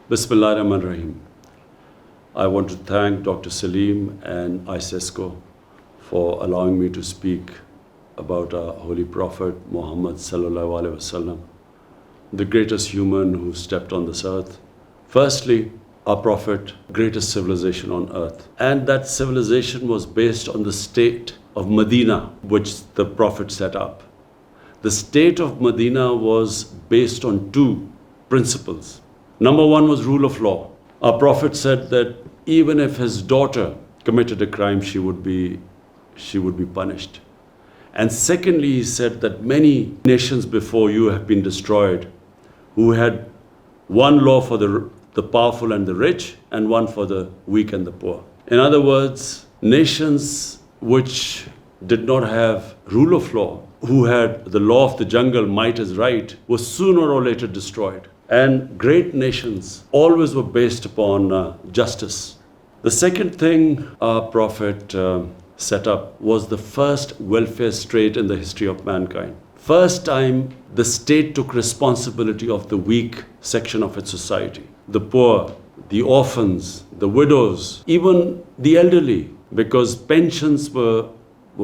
Bismillahirrahmanirrahim. I want to thank Dr. Salim and ICESCO for allowing me to speak about our Holy Prophet Muhammad Sallallahu Alaihi Wasallam, the greatest human who stepped on this earth. Firstly, our Prophet, greatest civilization on earth. And that civilization was based on the state of Medina, which the Prophet set up. The state of Medina was based on two principles. Number one was rule of law. Our Prophet said that even if his daughter committed a crime, she would be punished. And secondly, he said that many nations before you have been destroyed, who had one law for the powerful and the rich, and one for the weak and the poor. In other words, nations which did not have rule of law, who had the law of the jungle, might is right, were sooner or later destroyed. And great nations always were based upon justice. The second thing our Prophet set up was the first welfare state in the history of mankind. First time the state took responsibility of the weak section of its society. The poor, the orphans, the widows, even the elderly, because pensions were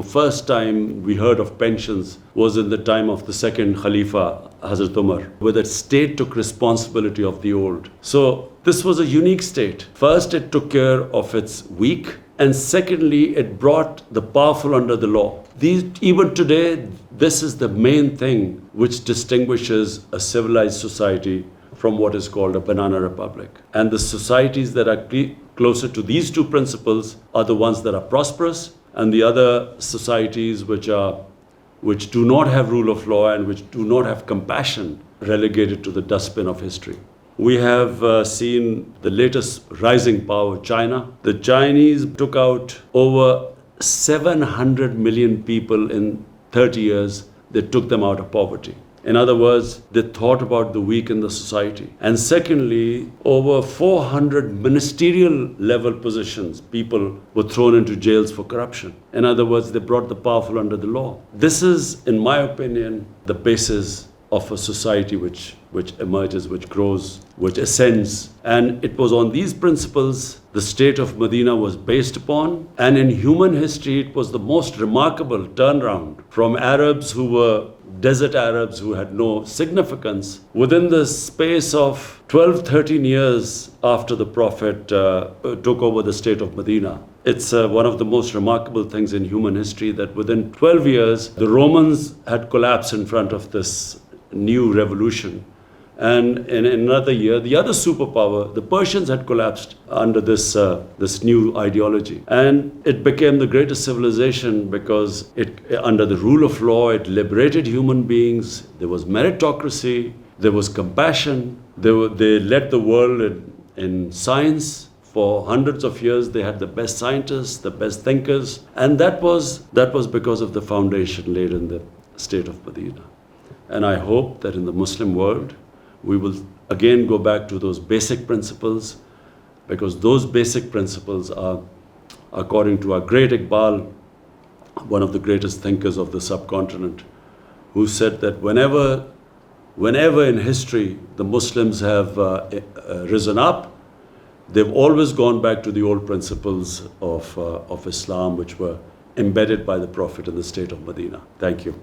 first time we heard of pensions was in the time of the second Khalifa, Hazrat Umar, where the state took responsibility of the old. So this was a unique state. First, it took care of its weak, and secondly, it brought the powerful under the law. Even today, this is the main thing which distinguishes a civilized society from what is called a banana republic. And the societies that are closer to these two principles are the ones that are prosperous, and the other societies which do not have rule of law and which do not have compassion, relegated to the dustbin of history. We have seen the latest rising power, China. The Chinese took out over 700 million people in 30 years. They took them out of poverty. In other words, they thought about the weak in the society. And secondly, over 400 ministerial level positions, people were thrown into jails for corruption. In other words, they brought the powerful under the law. This is, in my opinion, the basis of a society which emerges, which grows, which ascends. And it was on these principles the state of Medina was based upon. And in human history, it was the most remarkable turnaround from Arabs who were desert Arabs who had no significance. Within the space of 12, 13 years after the Prophet took over the state of Medina, it's one of the most remarkable things in human history that within 12 years, the Romans had collapsed in front of this new revolution. And in another year, the other superpower, the Persians, had collapsed under this new ideology. And it became the greatest civilization because under the rule of law, it liberated human beings. There was meritocracy. There was compassion. They led the world in science. For hundreds of years, they had the best scientists, the best thinkers. And that was because of the foundation laid in the state of Medina. And I hope that in the Muslim world, we will again go back to those basic principles, because those basic principles are, according to our great Iqbal, one of the greatest thinkers of the subcontinent, who said that whenever in history the Muslims have risen up, they've always gone back to the old principles of Islam, which were embedded by the Prophet in the state of Medina. Thank you.